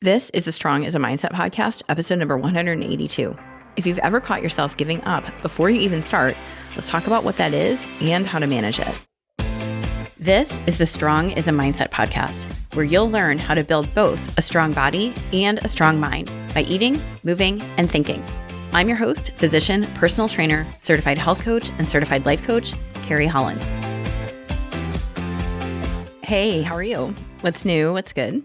This is the Strong as a Mindset podcast, episode number 182. If you've ever caught yourself giving up before you even start, let's talk about what that is and how to manage it. This is the Strong as a Mindset podcast, where you'll learn how to build both a strong body and a strong mind by eating, moving, and thinking. I'm your host, physician, personal trainer, certified health coach, and certified life coach, Carrie Holland. Hey, how are you? What's new? What's good?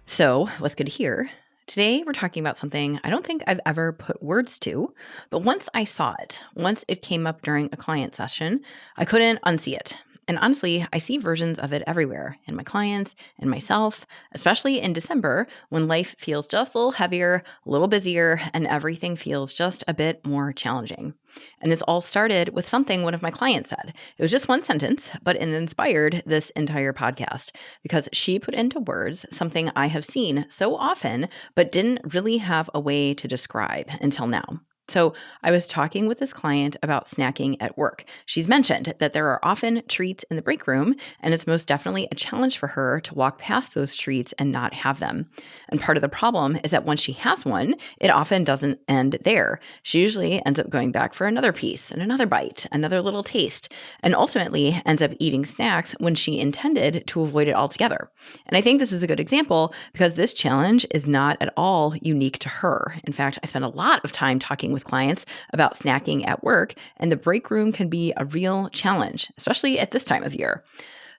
So, what's good to hear? Today, we're talking about something I don't think I've ever put words to, but once I saw it, once it came up during a client session, I couldn't unsee it. And honestly, I see versions of it everywhere in my clients and myself, especially in December when life feels just a little heavier, a little busier, and everything feels just a bit more challenging. And this all started with something one of my clients said. It was just one sentence, but it inspired this entire podcast because she put into words something I have seen so often, but didn't really have a way to describe until now. So I was talking with this client about snacking at work. She's mentioned that there are often treats in the break room, and it's most definitely a challenge for her to walk past those treats and not have them. And part of the problem is that once she has one, it often doesn't end there. She usually ends up going back for another piece and another bite, another little taste, and ultimately ends up eating snacks when she intended to avoid it altogether. And I think this is a good example because this challenge is not at all unique to her. In fact, I spend a lot of time talking with clients about snacking at work, and the break room can be a real challenge, especially at this time of year.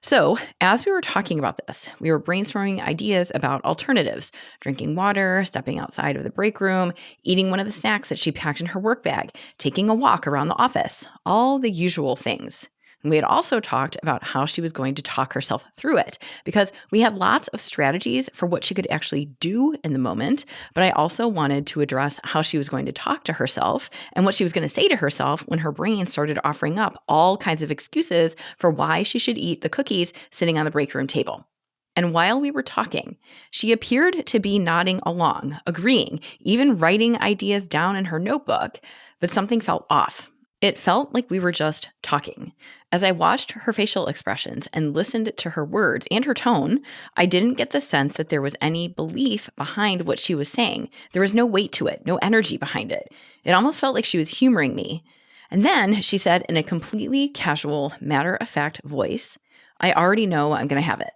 So as we were talking about this, we were brainstorming ideas about alternatives, drinking water, stepping outside of the break room, eating one of the snacks that she packed in her work bag, taking a walk around the office, all the usual things. And we had also talked about how she was going to talk herself through it because we had lots of strategies for what she could actually do in the moment. But I also wanted to address how she was going to talk to herself and what she was going to say to herself when her brain started offering up all kinds of excuses for why she should eat the cookies sitting on the break room table. And while we were talking, she appeared to be nodding along, agreeing, even writing ideas down in her notebook, but something felt off. It felt like we were just talking. As I watched her facial expressions and listened to her words and her tone, I didn't get the sense that there was any belief behind what she was saying. There was no weight to it, no energy behind it. It almost felt like she was humoring me. And then she said in a completely casual, matter-of-fact voice, "I already know I'm going to have it."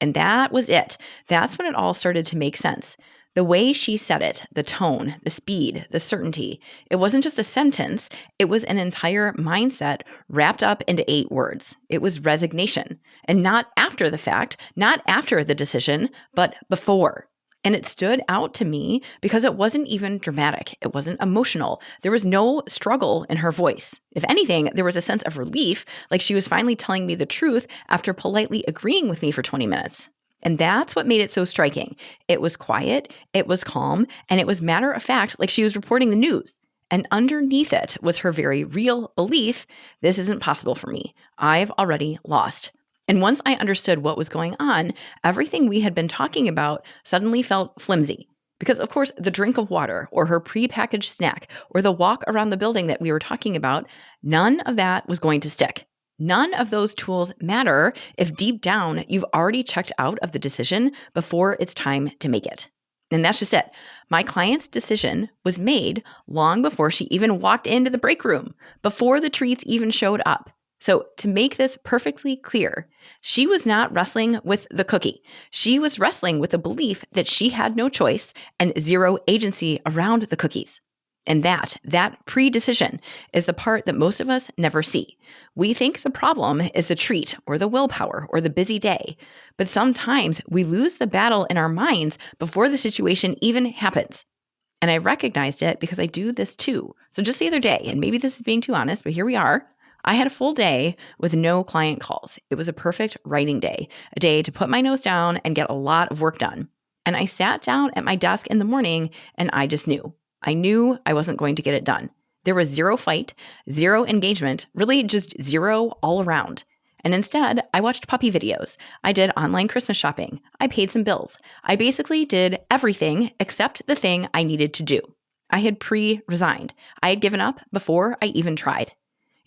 And that was it. That's when it all started to make sense. The way she said it, the tone, the speed, the certainty, it wasn't just a sentence, it was an entire mindset wrapped up into 8 words. It was resignation, and not after the fact, not after the decision, but before. And it stood out to me because it wasn't even dramatic. It wasn't emotional. There was no struggle in her voice. If anything, there was a sense of relief, like she was finally telling me the truth after politely agreeing with me for 20 minutes. And that's what made it so striking. It was quiet, it was calm, and it was matter of fact, like she was reporting the news. And underneath it was her very real belief, this isn't possible for me. I've already lost. And once I understood what was going on, everything we had been talking about suddenly felt flimsy. Because of course, the drink of water or her prepackaged snack or the walk around the building that we were talking about, none of that was going to stick. None of those tools matter if deep down you've already checked out of the decision before it's time to make it. And that's just it. My client's decision was made long before she even walked into the break room, before the treats even showed up. So to make this perfectly clear, she was not wrestling with the cookie. She was wrestling with the belief that she had no choice and zero agency around the cookies. And that pre-decision is the part that most of us never see. We think the problem is the treat or the willpower or the busy day. But sometimes we lose the battle in our minds before the situation even happens. And I recognized it because I do this too. So just the other day, and maybe this is being too honest, but here we are. I had a full day with no client calls. It was a perfect writing day, a day to put my nose down and get a lot of work done. And I sat down at my desk in the morning and I just knew. I knew I wasn't going to get it done. There was zero fight, zero engagement, really just zero all around. And instead, I watched puppy videos. I did online Christmas shopping. I paid some bills. I basically did everything except the thing I needed to do. I had pre-resigned. I had given up before I even tried.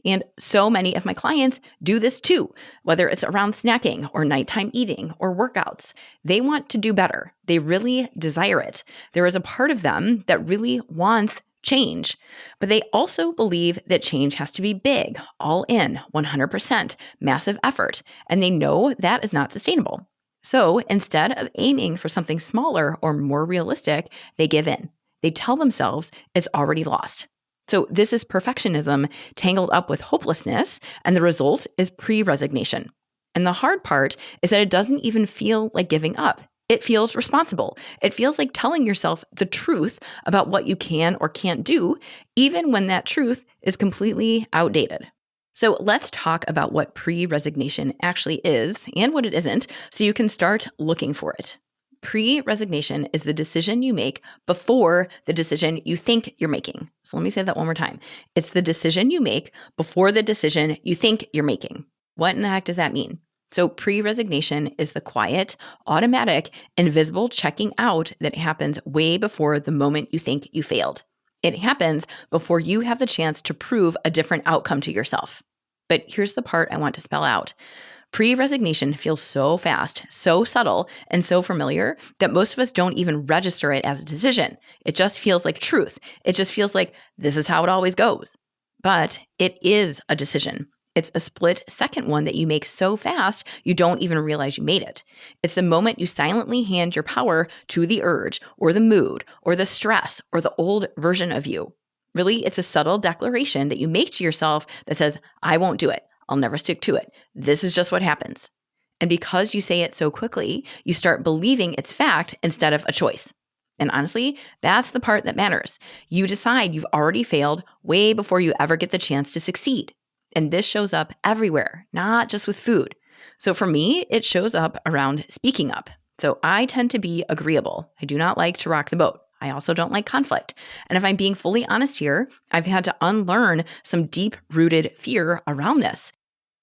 And so many of my clients do this too, whether it's around snacking or nighttime eating or workouts. They want to do better. They really desire it. There is a part of them that really wants change, but they also believe that change has to be big, all in, 100%, massive effort, and they know that is not sustainable. So instead of aiming for something smaller or more realistic, they give in. They tell themselves it's already lost. So this is perfectionism tangled up with hopelessness, and the result is pre-resignation. And the hard part is that it doesn't even feel like giving up. It feels responsible. It feels like telling yourself the truth about what you can or can't do, even when that truth is completely outdated. So let's talk about what pre-resignation actually is and what it isn't, so you can start looking for it. Pre-resignation is the decision you make before the decision you think you're making. So let me say that one more time. It's the decision you make before the decision you think you're making. What in the heck does that mean? So pre-resignation is the quiet, automatic, invisible checking out that happens way before the moment you think you failed. It happens before you have the chance to prove a different outcome to yourself. But here's the part I want to spell out. Pre-resignation feels so fast, so subtle, and so familiar that most of us don't even register it as a decision. It just feels like truth. It just feels like this is how it always goes. But it is a decision. It's a split-second one that you make so fast you don't even realize you made it. It's the moment you silently hand your power to the urge or the mood or the stress or the old version of you. Really, it's a subtle declaration that you make to yourself that says, I won't do it. I'll never stick to it. This is just what happens. And because you say it so quickly, you start believing it's fact instead of a choice. And honestly, that's the part that matters. You decide you've already failed way before you ever get the chance to succeed. And this shows up everywhere, not just with food. So for me, it shows up around speaking up. So I tend to be agreeable. I do not like to rock the boat. I also don't like conflict. And if I'm being fully honest here, I've had to unlearn some deep-rooted fear around this.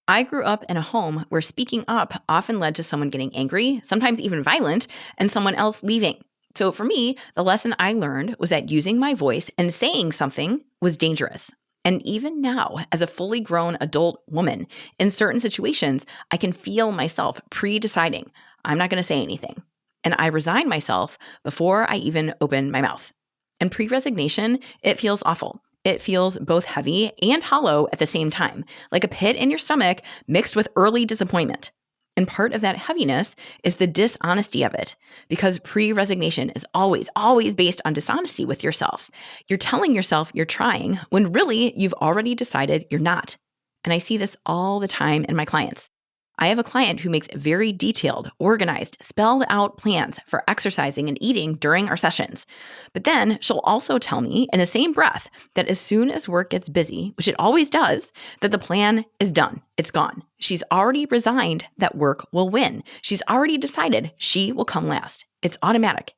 I grew up in a home where speaking up often led to someone getting angry, sometimes even violent, and someone else leaving. So for me, the lesson I learned was that using my voice and saying something was dangerous. And even now, as a fully grown adult woman, in certain situations, I can feel myself pre-deciding, I'm not going to say anything. And I resign myself before I even open my mouth. And pre-resignation, it feels awful. It feels both heavy and hollow at the same time, like a pit in your stomach mixed with early disappointment. And part of that heaviness is the dishonesty of it, because pre-resignation is always based on dishonesty with yourself. You're telling yourself you're trying when really you've already decided you're not. And I see this all the time in my clients. I have a client who makes very detailed, organized, spelled out plans for exercising and eating during our sessions. But then she'll also tell me in the same breath that as soon as work gets busy, which it always does, that the plan is done. It's gone. She's already resigned that work will win. She's already decided she will come last. It's automatic.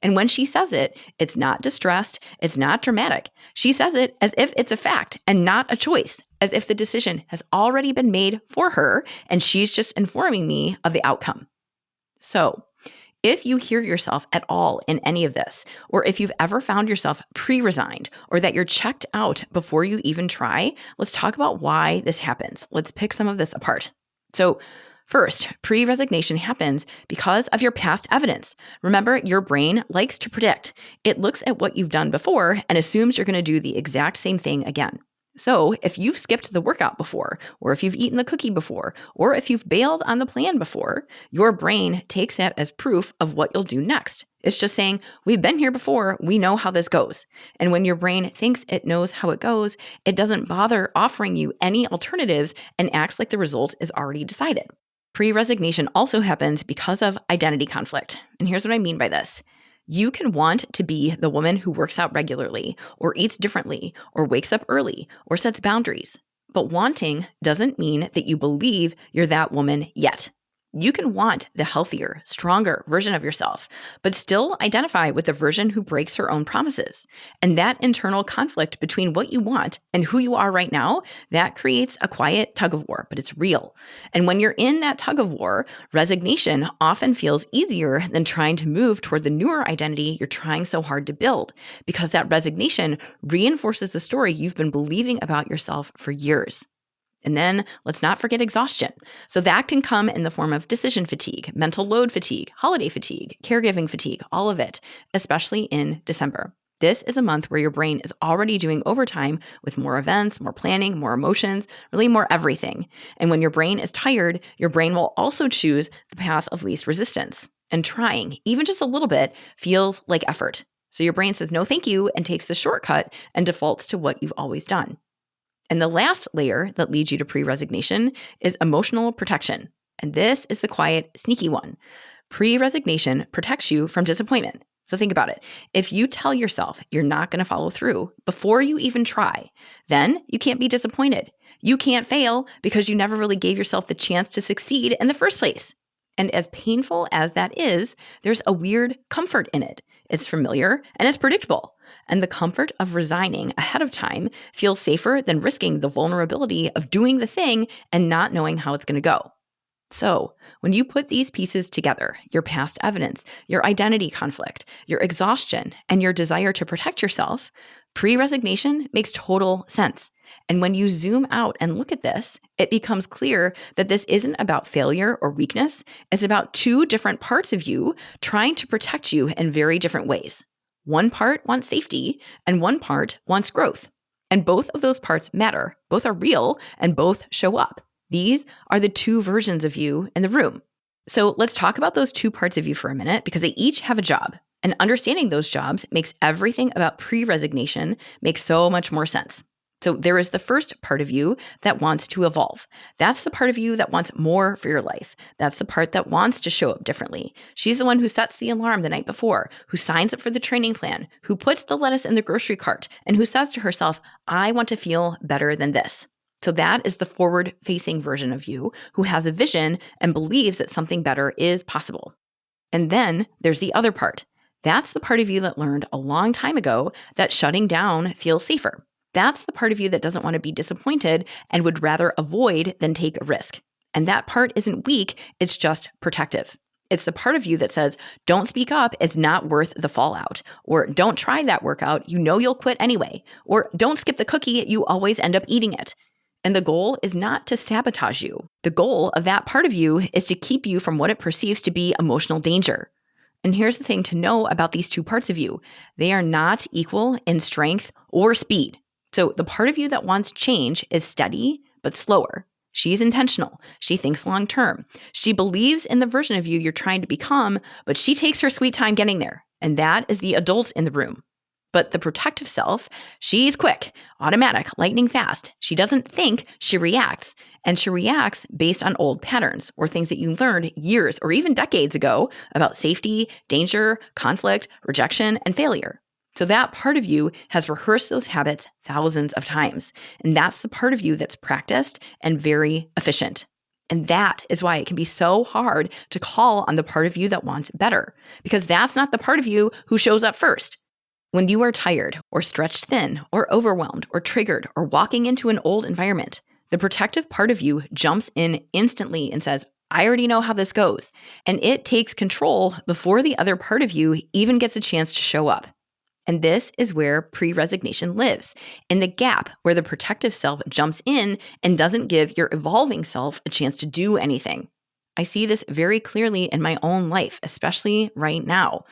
And when she says it, it's not distressed, it's not dramatic. She says it as if it's a fact and not a choice, as if the decision has already been made for her and she's just informing me of the outcome. So, if you hear yourself at all in any of this, or if you've ever found yourself pre-resigned or that you're checked out before you even try, let's talk about why this happens. Let's pick some of this apart. So, first, pre-resignation happens because of your past evidence. Remember, your brain likes to predict. It looks at what you've done before and assumes you're going to do the exact same thing again. So if you've skipped the workout before, or if you've eaten the cookie before, or if you've bailed on the plan before, your brain takes that as proof of what you'll do next. It's just saying, we've been here before, we know how this goes. And when your brain thinks it knows how it goes, it doesn't bother offering you any alternatives and acts like the result is already decided. Pre-resignation also happens because of identity conflict. And here's what I mean by this. You can want to be the woman who works out regularly, or eats differently, or wakes up early, or sets boundaries. But wanting doesn't mean that you believe you're that woman yet. You can want the healthier, stronger version of yourself, but still identify with the version who breaks her own promises. And that internal conflict between what you want and who you are right now, that creates a quiet tug of war, but it's real. And when you're in that tug of war, resignation often feels easier than trying to move toward the newer identity you're trying so hard to build, because that resignation reinforces the story you've been believing about yourself for years. And then let's not forget exhaustion. So that can come in the form of decision fatigue, mental load fatigue, holiday fatigue, caregiving fatigue, all of it, especially in December. This is a month where your brain is already doing overtime with more events, more planning, more emotions, really more everything. And when your brain is tired, your brain will also choose the path of least resistance. And trying, even just a little bit, feels like effort. So your brain says no thank you and takes the shortcut and defaults to what you've always done. And the last layer that leads you to pre-resignation is emotional protection. And this is the quiet, sneaky one. Pre-resignation protects you from disappointment. So think about it. If you tell yourself you're not going to follow through before you even try, then you can't be disappointed. You can't fail because you never really gave yourself the chance to succeed in the first place. And as painful as that is, there's a weird comfort in it. It's familiar and it's predictable. And the comfort of resigning ahead of time feels safer than risking the vulnerability of doing the thing and not knowing how it's going to go. So when you put these pieces together, your past evidence, your identity conflict, your exhaustion, and your desire to protect yourself, pre-resignation makes total sense. And when you zoom out and look at this, it becomes clear that this isn't about failure or weakness. It's about two different parts of you trying to protect you in very different ways. One part wants safety and one part wants growth. And both of those parts matter. Both are real and both show up. These are the two versions of you in the room. So let's talk about those two parts of you for a minute because they each have a job. And understanding those jobs makes everything about pre-resignation make so much more sense. So there is the first part of you that wants to evolve. That's the part of you that wants more for your life. That's the part that wants to show up differently. She's the one who sets the alarm the night before, who signs up for the training plan, who puts the lettuce in the grocery cart, and who says to herself, I want to feel better than this. So that is the forward-facing version of you who has a vision and believes that something better is possible. And then there's the other part. That's the part of you that learned a long time ago that shutting down feels safer. That's the part of you that doesn't want to be disappointed and would rather avoid than take a risk. And that part isn't weak, it's just protective. It's the part of you that says, don't speak up, it's not worth the fallout. Or don't try that workout, you know you'll quit anyway. Or don't skip the cookie, you always end up eating it. And the goal is not to sabotage you. The goal of that part of you is to keep you from what it perceives to be emotional danger. And here's the thing to know about these two parts of you. They are not equal in strength or speed. So the part of you that wants change is steady, but slower. She's intentional. She thinks long term. She believes in the version of you you're trying to become, but she takes her sweet time getting there. And that is the adult in the room. But the protective self, she's quick, automatic, lightning fast. She doesn't think, she reacts. And she reacts based on old patterns or things that you learned years or even decades ago about safety, danger, conflict, rejection, and failure. So that part of you has rehearsed those habits thousands of times. And that's the part of you that's practiced and very efficient. And that is why it can be so hard to call on the part of you that wants better, because that's not the part of you who shows up first. When you are tired or stretched thin or overwhelmed or triggered or walking into an old environment, the protective part of you jumps in instantly and says, I already know how this goes. And it takes control before the other part of you even gets a chance to show up. And this is where pre-resignation lives, in the gap where the protective self jumps in and doesn't give your evolving self a chance to do anything. I see this very clearly in my own life, especially right now.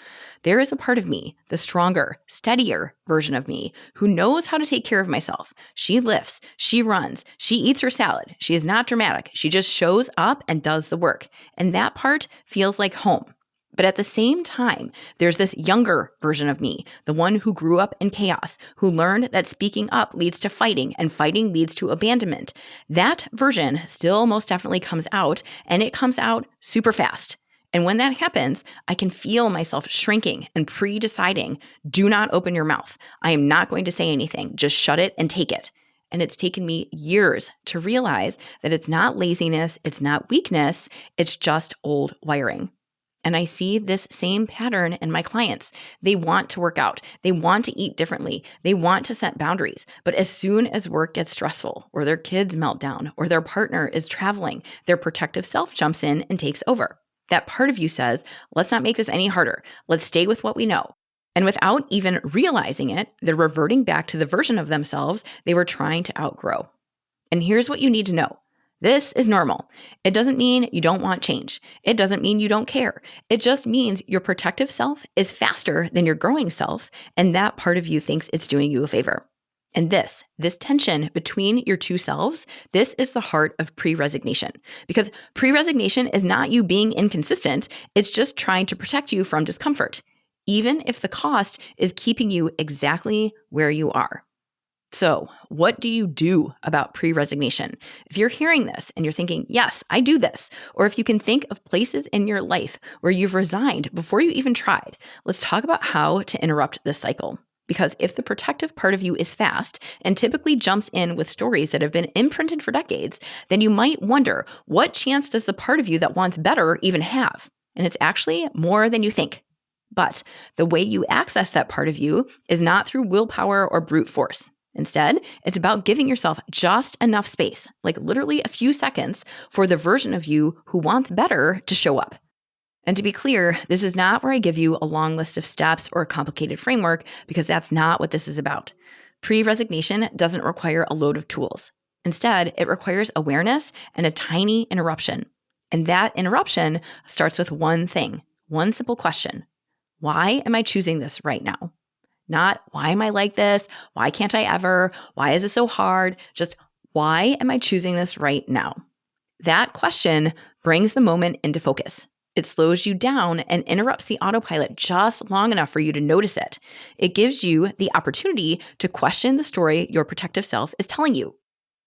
There is a part of me, the stronger, steadier version of me, who knows how to take care of myself. She lifts, she runs, she eats her salad. She is not dramatic. She just shows up and does the work. And that part feels like home. But at the same time, there's this younger version of me, the one who grew up in chaos, who learned that speaking up leads to fighting and fighting leads to abandonment. That version still most definitely comes out, and it comes out super fast. And when that happens, I can feel myself shrinking and pre-deciding, do not open your mouth. I am not going to say anything. Just shut it and take it. And it's taken me years to realize that it's not laziness, it's not weakness, it's just old wiring. And I see this same pattern in my clients. They want to work out. They want to eat differently. They want to set boundaries. But as soon as work gets stressful, or their kids melt down, or their partner is traveling, their protective self jumps in and takes over. That part of you says, let's not make this any harder. Let's stay with what we know. And without even realizing it, they're reverting back to the version of themselves they were trying to outgrow. And here's what you need to know. This is normal. It doesn't mean you don't want change. It doesn't mean you don't care. It just means your protective self is faster than your growing self, and that part of you thinks it's doing you a favor. And this tension between your two selves, this is the heart of pre-resignation. Because pre-resignation is not you being inconsistent, it's just trying to protect you from discomfort, even if the cost is keeping you exactly where you are. So, what do you do about pre-resignation? If you're hearing this and you're thinking, yes, I do this, or if you can think of places in your life where you've resigned before you even tried, let's talk about how to interrupt this cycle. Because if the protective part of you is fast and typically jumps in with stories that have been imprinted for decades, then you might wonder, what chance does the part of you that wants better even have? And it's actually more than you think. But the way you access that part of you is not through willpower or brute force. Instead, it's about giving yourself just enough space, like literally a few seconds, for the version of you who wants better to show up. And to be clear, this is not where I give you a long list of steps or a complicated framework, because that's not what this is about. Pre-resignation doesn't require a load of tools. Instead, it requires awareness and a tiny interruption. And that interruption starts with one thing, one simple question. Why am I choosing this right now? Not, why am I like this? Why can't I ever? Why is this so hard? Just, why am I choosing this right now? That question brings the moment into focus. It slows you down and interrupts the autopilot just long enough for you to notice it. It gives you the opportunity to question the story your protective self is telling you.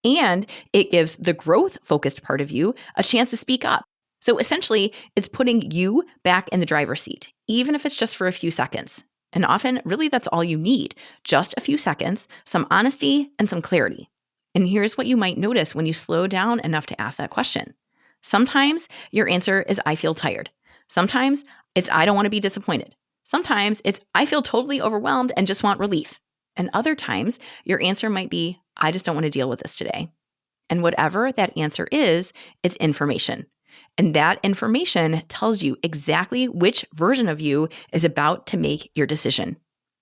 And it gives the growth-focused part of you a chance to speak up. So essentially, it's putting you back in the driver's seat, even if it's just for a few seconds. And often, really, that's all you need. Just a few seconds, some honesty, and some clarity. And here's what you might notice when you slow down enough to ask that question. Sometimes your answer is, I feel tired. Sometimes it's, I don't want to be disappointed. Sometimes it's, I feel totally overwhelmed and just want relief. And other times, your answer might be, I just don't want to deal with this today. And whatever that answer is, it's information. And that information tells you exactly which version of you is about to make your decision.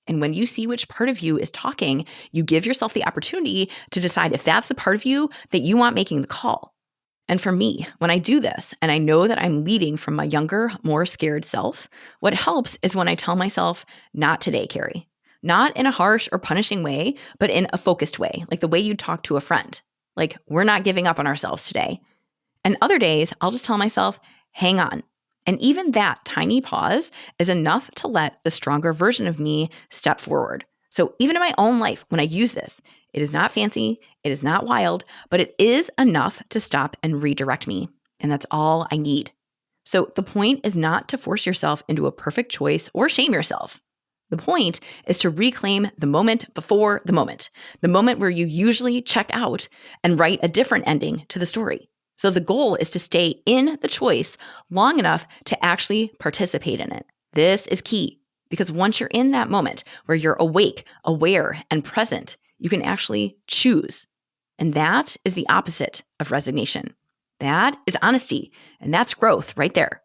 And when you see which part of you is talking, you give yourself the opportunity to decide if that's the part of you that you want making the call. And for me, when I do this, and I know that I'm leading from my younger, more scared self, what helps is when I tell myself, not today, Carrie. Not in a harsh or punishing way, but in a focused way, like the way you'd talk to a friend. Like, we're not giving up on ourselves today. And other days, I'll just tell myself, hang on. And even that tiny pause is enough to let the stronger version of me step forward. So even in my own life, when I use this, it is not fancy, it is not wild, but it is enough to stop and redirect me. And that's all I need. So the point is not to force yourself into a perfect choice or shame yourself. The point is to reclaim the moment before the moment where you usually check out and write a different ending to the story. So the goal is to stay in the choice long enough to actually participate in it. This is key because once you're in that moment where you're awake, aware, and present, you can actually choose. And that is the opposite of resignation. That is honesty, and that's growth right there.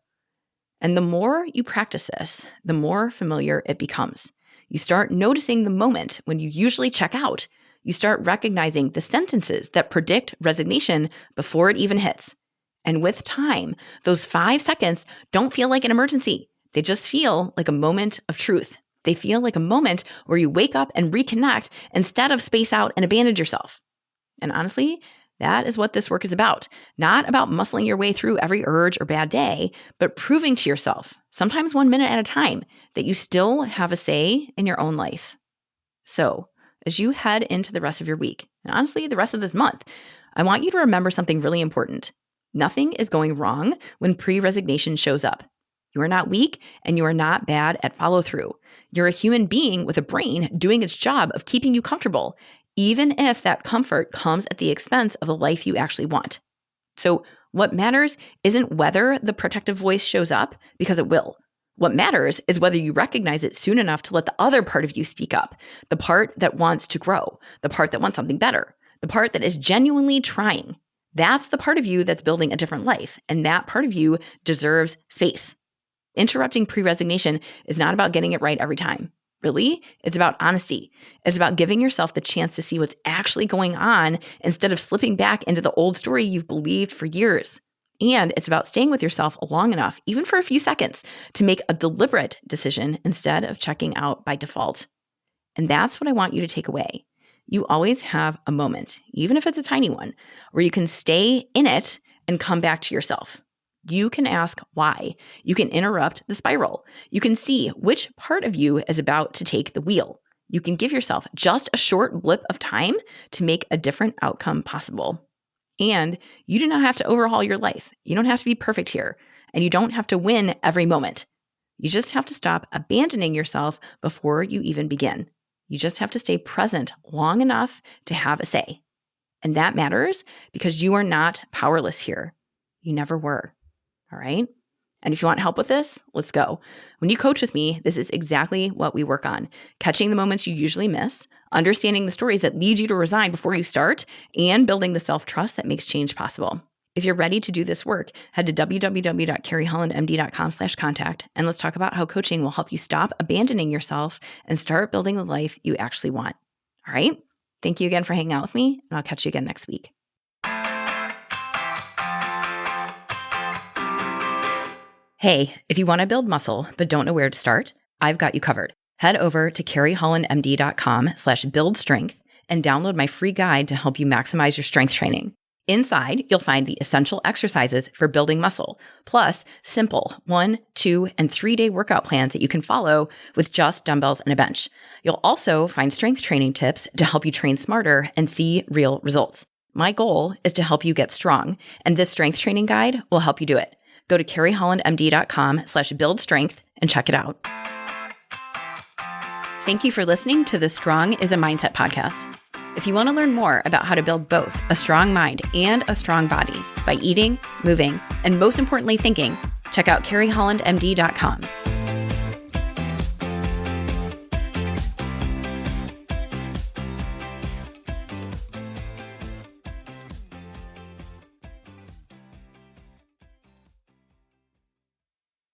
And the more you practice this, the more familiar it becomes. You start noticing the moment when you usually check out. You start recognizing the sentences that predict resignation before it even hits. And with time, those 5 seconds don't feel like an emergency. They just feel like a moment of truth. They feel like a moment where you wake up and reconnect instead of space out and abandon yourself. And honestly, that is what this work is about. Not about muscling your way through every urge or bad day, but proving to yourself, sometimes 1 minute at a time, that you still have a say in your own life. So, as you head into the rest of your week, and honestly, the rest of this month, I want you to remember something really important. Nothing is going wrong when pre-resignation shows up. You are not weak, and you are not bad at follow-through. You're a human being with a brain doing its job of keeping you comfortable. even if that comfort comes at the expense of the life you actually want. So what matters isn't whether the protective voice shows up, because it will. What matters is whether you recognize it soon enough to let the other part of you speak up, the part that wants to grow, the part that wants something better, the part that is genuinely trying. That's the part of you that's building a different life, and that part of you deserves space. Interrupting pre-resignation is not about getting it right every time. Really, it's about honesty. It's about giving yourself the chance to see what's actually going on instead of slipping back into the old story you've believed for years. And it's about staying with yourself long enough, even for a few seconds, to make a deliberate decision instead of checking out by default. And that's what I want you to take away. You always have a moment, even if it's a tiny one, where you can stay in it and come back to yourself. You can ask why. You can interrupt the spiral. You can see which part of you is about to take the wheel. You can give yourself just a short blip of time to make a different outcome possible. And you do not have to overhaul your life. You don't have to be perfect here. And you don't have to win every moment. You just have to stop abandoning yourself before you even begin. You just have to stay present long enough to have a say. And that matters because you are not powerless here. You never were. All right? And if you want help with this, let's go. When you coach with me, this is exactly what we work on. Catching the moments you usually miss, understanding the stories that lead you to resign before you start, and building the self-trust that makes change possible. If you're ready to do this work, head to www.carriehollandmd.com/contact, and let's talk about how coaching will help you stop abandoning yourself and start building the life you actually want. All right? Thank you again for hanging out with me, and I'll catch you again next week. Hey, if you want to build muscle but don't know where to start, I've got you covered. Head over to carriehollandmd.com/buildstrength and download my free guide to help you maximize your strength training. Inside, you'll find the essential exercises for building muscle, plus simple 1, 2, and 3-day workout plans that you can follow with just dumbbells and a bench. You'll also find strength training tips to help you train smarter and see real results. My goal is to help you get strong, and this strength training guide will help you do it. Go to carriehollandmd.com/buildstrength and check it out. Thank you for listening to the Strong is a Mindset podcast. If you want to learn more about how to build both a strong mind and a strong body by eating, moving, and most importantly, thinking, check out carriehollandmd.com.